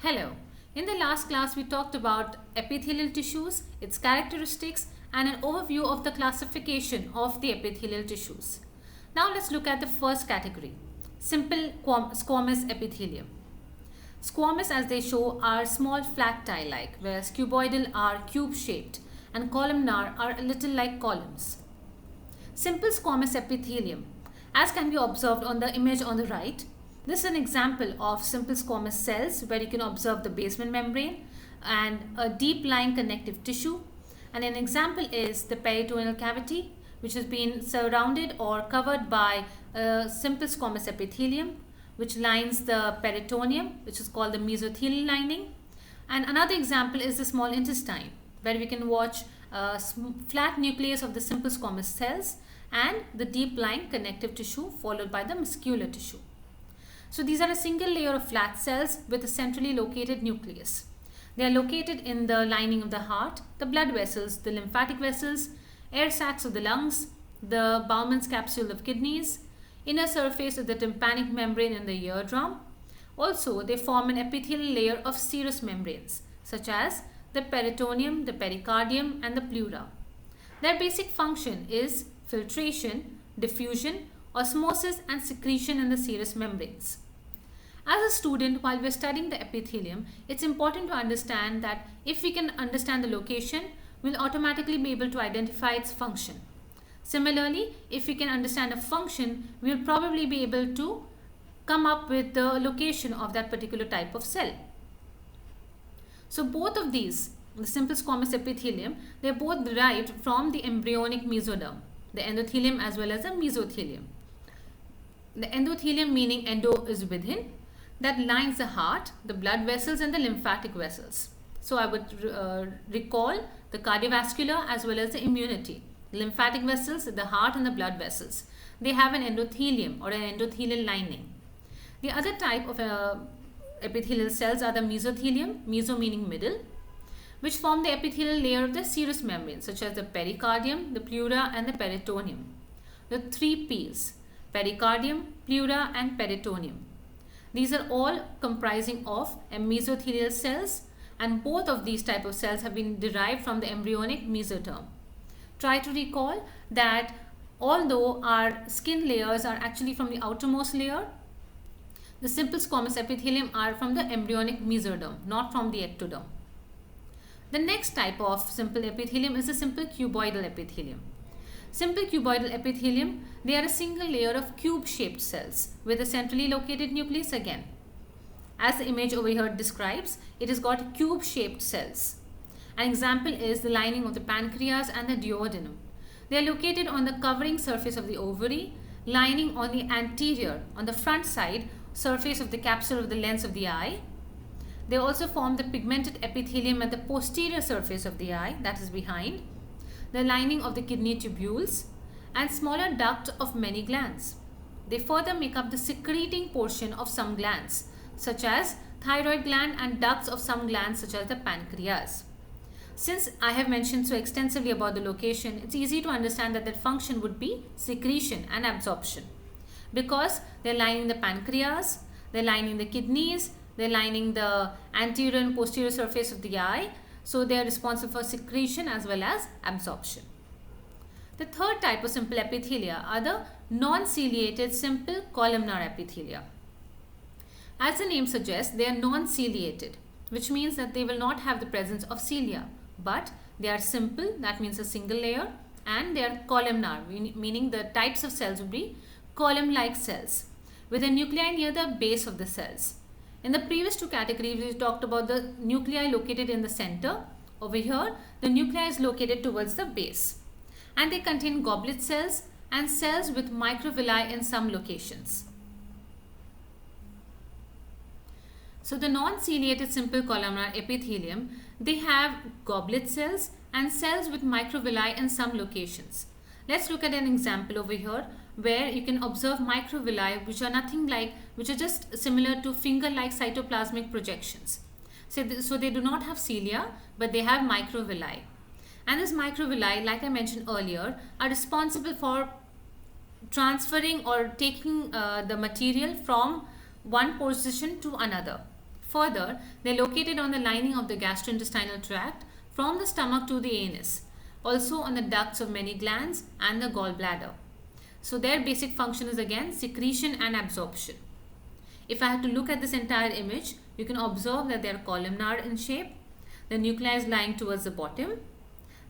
Hello. In the last class, we talked about epithelial tissues, its characteristics, and an overview of the classification of the epithelial tissues. Now let's look at the first category, simple squamous epithelium. Squamous, as they show, are small flat tile-like, whereas cuboidal are cube-shaped and columnar are a little like columns. Simple squamous epithelium, as can be observed on the image on the right. This is an example of simple squamous cells where you can observe the basement membrane and a deep lying connective tissue. And an example is the peritoneal cavity, which has been surrounded or covered by a simple squamous epithelium, which lines the peritoneum, which is called the mesothelial lining. And another example is the small intestine, where we can watch a flat nucleus of the simple squamous cells and the deep lying connective tissue followed by the muscular tissue. So these are a single layer of flat cells with a centrally located nucleus. They are located in the lining of the heart, the blood vessels, the lymphatic vessels, air sacs of the lungs, the Bowman's capsule of kidneys, inner surface of the tympanic membrane in the eardrum. Also, they form an epithelial layer of serous membranes, such as the peritoneum, the pericardium, and the pleura. Their basic function is filtration, diffusion, osmosis, and secretion in the serous membranes. As a student, while we're studying the epithelium, it's important to understand that if we can understand the location, we'll automatically be able to identify its function. Similarly, if we can understand a function, we'll probably be able to come up with the location of that particular type of cell. So both of these, the simple squamous epithelium, they're both derived from the embryonic mesoderm, the endothelium as well as the mesothelium. The endothelium, meaning endo is within, that lines the heart, the blood vessels, and the lymphatic vessels. So I would recall the cardiovascular as well as the immunity. The lymphatic vessels, the heart, and the blood vessels. They have an endothelium or an endothelial lining. The other type of epithelial cells are the mesothelium, meso meaning middle, which form the epithelial layer of the serous membrane, such as the pericardium, the pleura, and the peritoneum. The three P's: pericardium, pleura, and peritoneum. These are all comprising of mesothelial cells, and both of these type of cells have been derived from the embryonic mesoderm. Try to recall that although our skin layers are actually from the outermost layer, the simple squamous epithelium are from the embryonic mesoderm, not from the ectoderm. The next type of simple epithelium is the simple cuboidal epithelium. Simple cuboidal epithelium, they are a single layer of cube-shaped cells with a centrally located nucleus again. As the image over here describes, it has got cube-shaped cells. An example is the lining of the pancreas and the duodenum. They are located on the covering surface of the ovary, lining on the anterior, on the front side, surface of the capsule of the lens of the eye. They also form the pigmented epithelium at the posterior surface of the eye, that is behind, the lining of the kidney tubules, and smaller duct of many glands. They further make up the secreting portion of some glands, such as thyroid gland, and ducts of some glands such as the pancreas. Since I have mentioned so extensively about the location, it's easy to understand that their function would be secretion and absorption, because they're lining the pancreas, they're lining the kidneys, they're lining the anterior and posterior surface of the eye, so they are responsible for secretion as well as absorption. The third type of simple epithelia are the non-ciliated simple columnar epithelia. As the name suggests, they are non-ciliated, which means that they will not have the presence of cilia, but they are simple, that means a single layer, and they are columnar, meaning the types of cells would be column-like cells with a nuclei near the base of the cells. In the previous two categories, we talked about the nuclei located in the center. Over here, the nuclei is located towards the base. And they contain goblet cells and cells with microvilli in some locations. So the non-ciliated simple columnar epithelium, they have goblet cells and cells with microvilli in some locations. Let's look at an example over here where you can observe microvilli, which are just similar to finger-like cytoplasmic projections. So they do not have cilia, but they have microvilli. And these microvilli, like I mentioned earlier, are responsible for transferring or taking the material from one position to another. Further, they're located on the lining of the gastrointestinal tract from the stomach to the anus, also on the ducts of many glands and the gallbladder. So their basic function is again secretion and absorption. If I had to look at this entire image, you can observe that they are columnar in shape. The nuclei is lying towards the bottom.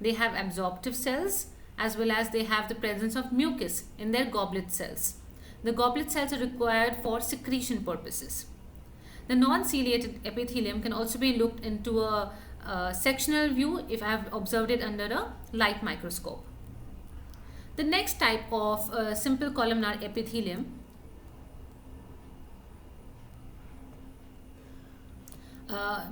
They have absorptive cells as well as they have the presence of mucus in their goblet cells. The goblet cells are required for secretion purposes. The non-ciliated epithelium can also be looked into a sectional view if I have observed it under a light microscope. The next type of simple columnar epithelium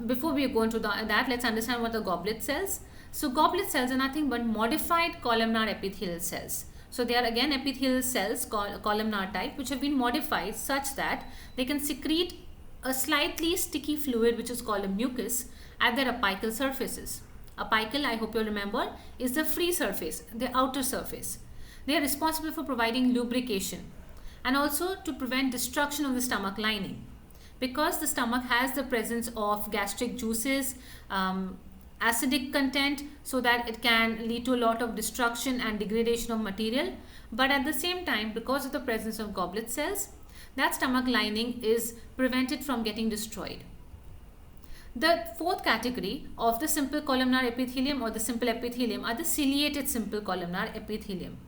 before we go into that, let's understand what the goblet cells. So goblet cells are nothing but modified columnar epithelial cells. So they are again epithelial cells, columnar type, which have been modified such that they can secrete a slightly sticky fluid which is called a mucus at their apical surfaces. Apical, I hope you remember, is the free surface, the outer surface. They are responsible for providing lubrication and also to prevent destruction of the stomach lining. Because the stomach has the presence of gastric juices, acidic content, so that it can lead to a lot of destruction and degradation of material. But at the same time, because of the presence of goblet cells, that stomach lining is prevented from getting destroyed. The fourth category of the simple columnar epithelium or the simple epithelium are the ciliated simple columnar epithelium.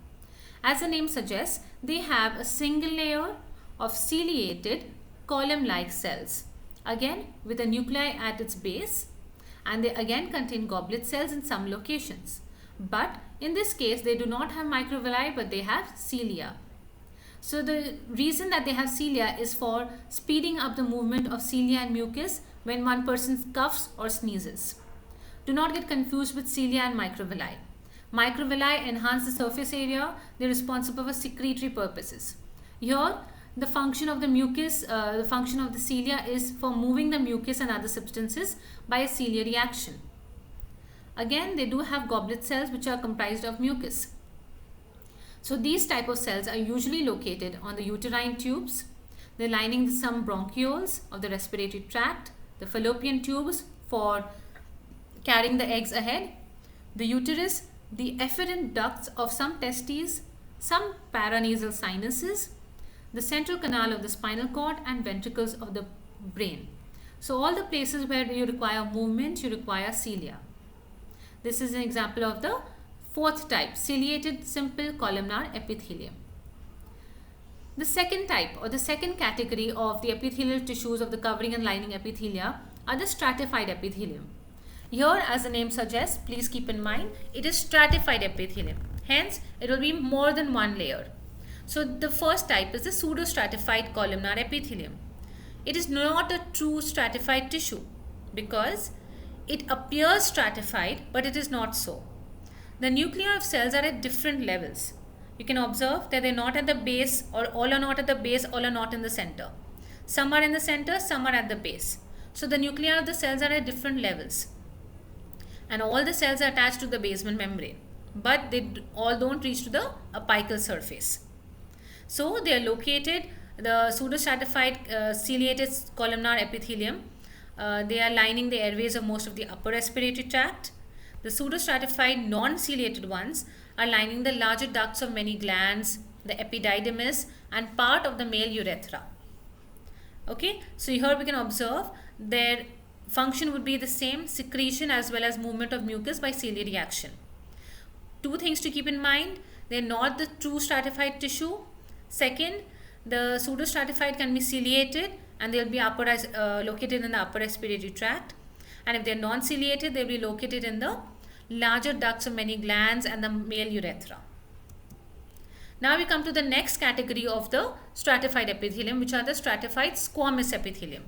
As the name suggests, they have a single layer of ciliated column-like cells, again with a nuclei at its base, and they again contain goblet cells in some locations. But in this case, they do not have microvilli, but they have cilia. So the reason that they have cilia is for speeding up the movement of cilia and mucus when one person coughs or sneezes. Do not get confused with cilia and microvilli. Microvilli enhance the surface area. They're responsible for secretory purposes. Here, the function of the mucus, the function of the cilia is for moving the mucus and other substances by a ciliary action. Again, they do have goblet cells which are comprised of mucus. So these type of cells are usually located on the uterine tubes. They're lining some bronchioles of the respiratory tract, the fallopian tubes for carrying the eggs ahead, the uterus, the efferent ducts of some testes, some paranasal sinuses, the central canal of the spinal cord and ventricles of the brain. So all the places where you require movement, you require cilia. This is an example of the fourth type, ciliated simple columnar epithelium. The second type or the second category of the epithelial tissues of the covering and lining epithelia are the stratified epithelium. Here, as the name suggests, please keep in mind, it is stratified epithelium. Hence, it will be more than one layer. So the first type is the pseudostratified columnar epithelium. It is not a true stratified tissue because it appears stratified, but it is not so. The nuclei of cells are at different levels. You can observe that they're not at the base, or all are not at the base, all are not in the center. Some are in the center, some are at the base. So the nuclei of the cells are at different levels. And all the cells are attached to the basement membrane, but they all don't reach to the apical surface. So they are located, the pseudostratified ciliated columnar epithelium, they are lining the airways of most of the upper respiratory tract. The pseudostratified non-ciliated ones are lining the larger ducts of many glands, the epididymis and part of the male urethra. Okay, so here we can observe their function would be the same, secretion as well as movement of mucus by ciliary action. Two things to keep in mind, they are not the true stratified tissue. Second, the pseudostratified can be ciliated and they will be located in the upper respiratory tract. And if they are non-ciliated, they will be located in the larger ducts of many glands and the male urethra. Now we come to the next category of the stratified epithelium, which are the stratified squamous epithelium.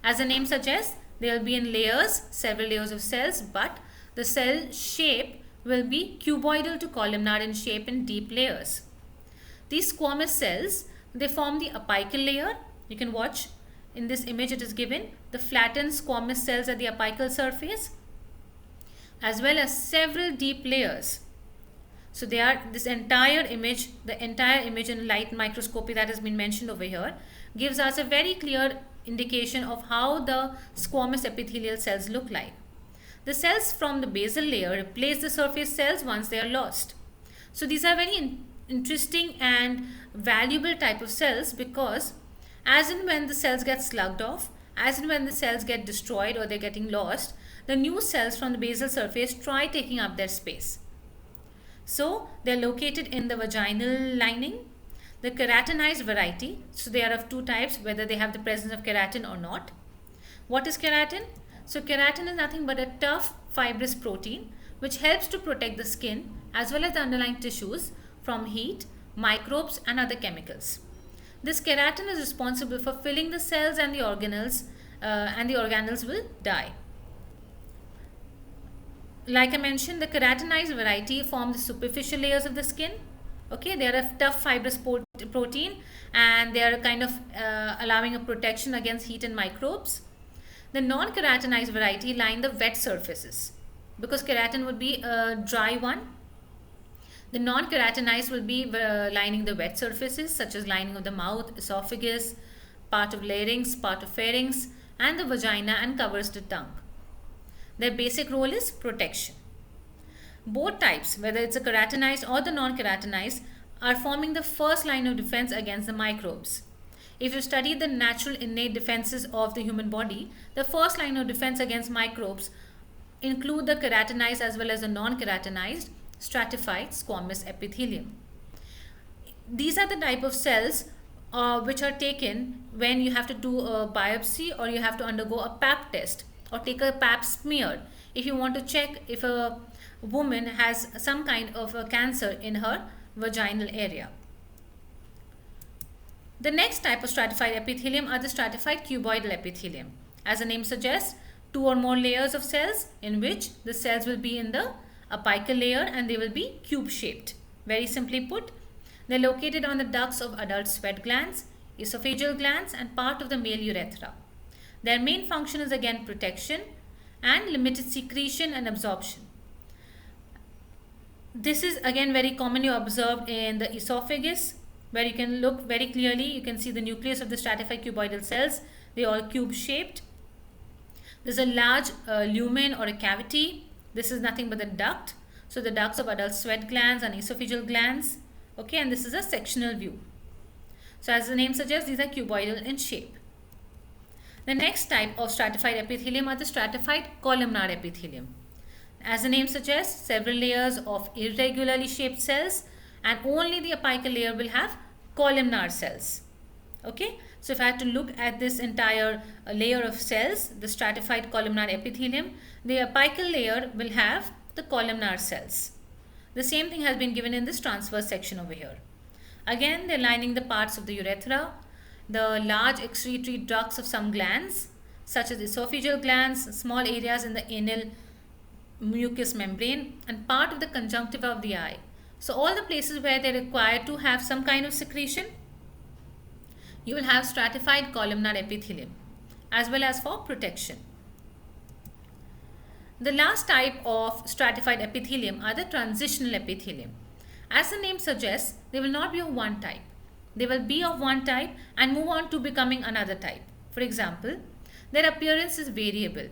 As the name suggests, they will be in layers, several layers of cells, but the cell shape will be cuboidal to columnar in shape in deep layers. These squamous cells, they form the apical layer. You can watch in this image it is given the flattened squamous cells at the apical surface as well as several deep layers. So they are this entire image, the entire image in light microscopy that has been mentioned over here gives us a very clear indication of how the squamous epithelial cells look like. The cells from the basal layer replace the surface cells once they are lost. So these are very interesting and valuable type of cells, because as and when the cells get slugged off, as and when the cells get destroyed or they're getting lost, the new cells from the basal surface try taking up their space. So they're located in the vaginal lining, the keratinized variety. So they are of two types, whether they have the presence of keratin or not. What is keratin? So keratin is nothing but a tough fibrous protein which helps to protect the skin as well as the underlying tissues from heat, microbes and other chemicals. This keratin is responsible for filling the cells and the organelles, and the organelles will die. Like I mentioned, the keratinized variety form the superficial layers of the skin. Okay, they are a tough fibrous protein, and they are kind of allowing a protection against heat and microbes. The non-keratinized variety line the wet surfaces, because keratin would be a dry one. The non-keratinized will be lining the wet surfaces, such as lining of the mouth, esophagus, part of larynx, part of pharynx, and the vagina, and covers the tongue. Their basic role is protection. Both types, whether it's a keratinized or the non-keratinized, are forming the first line of defense against the microbes. If you study the natural innate defenses of the human body, the first line of defense against microbes include the keratinized as well as the non-keratinized stratified squamous epithelium. These are the type of cells which are taken when you have to do a biopsy or you have to undergo a pap test or take a pap smear if you want to check if a woman has some kind of a cancer in her vaginal area. The next type of stratified epithelium are the stratified cuboidal epithelium. As the name suggests, two or more layers of cells in which the cells will be in the apical layer and they will be cube shaped. Very simply put, they are located on the ducts of adult sweat glands, esophageal glands and part of the male urethra. Their main function is again protection and limited secretion and absorption. This is again very commonly observed in the esophagus, where you can look very clearly, you can see the nucleus of the stratified cuboidal cells. They are all cube shaped. There's a large lumen or a cavity. This is nothing but the duct. So the ducts of adult sweat glands and esophageal glands. Okay, and this is a sectional view. So as the name suggests, these are cuboidal in shape. The next type of stratified epithelium are the stratified columnar epithelium. As the name suggests, several layers of irregularly shaped cells, and only the apical layer will have columnar cells. Okay, so if I had to look at this entire layer of cells, the stratified columnar epithelium, the apical layer will have the columnar cells. The same thing has been given in this transverse section over here. Again, they're lining the parts of the urethra, the large excretory ducts of some glands, such as esophageal glands, small areas in the anal mucous membrane, and part of the conjunctiva of the eye. So all the places where they require to have some kind of secretion, you will have stratified columnar epithelium, as well as for protection. The last type of stratified epithelium are the transitional epithelium. As the name suggests, they will not be of one type. They will be of one type and move on to becoming another type. For example, their appearance is variable.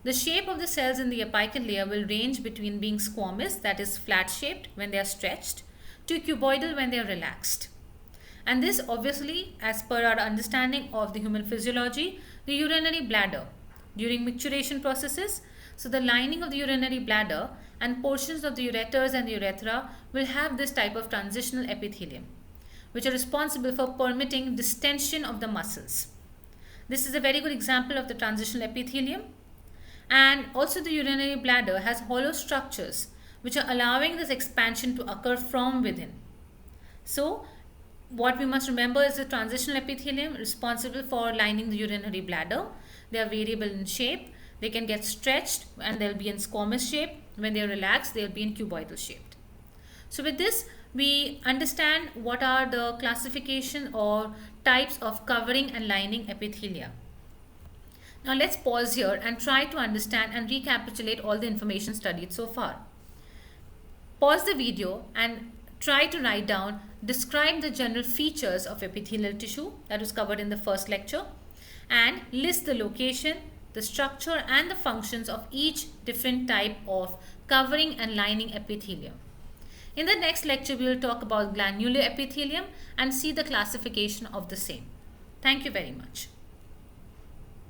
The shape of the cells in the apical layer will range between being squamous, that is flat shaped when they are stretched, to cuboidal when they are relaxed. And this obviously, as per our understanding of the human physiology, the urinary bladder during micturition processes. So the lining of the urinary bladder and portions of the ureters and the urethra will have this type of transitional epithelium, which are responsible for permitting distension of the muscles. This is a very good example of the transitional epithelium. And also the urinary bladder has hollow structures which are allowing this expansion to occur from within. So what we must remember is the transitional epithelium responsible for lining the urinary bladder. They are variable in shape. They can get stretched and they'll be in squamous shape. When they are relaxed, they'll be in cuboidal shaped. So with this, we understand what are the classification or types of covering and lining epithelia. Now let's pause here and try to understand and recapitulate all the information studied so far. Pause the video and try to write down, describe the general features of epithelial tissue that was covered in the first lecture, and list the location, the structure and the functions of each different type of covering and lining epithelium. In the next lecture, we will talk about glandular epithelium and see the classification of the same. Thank you very much.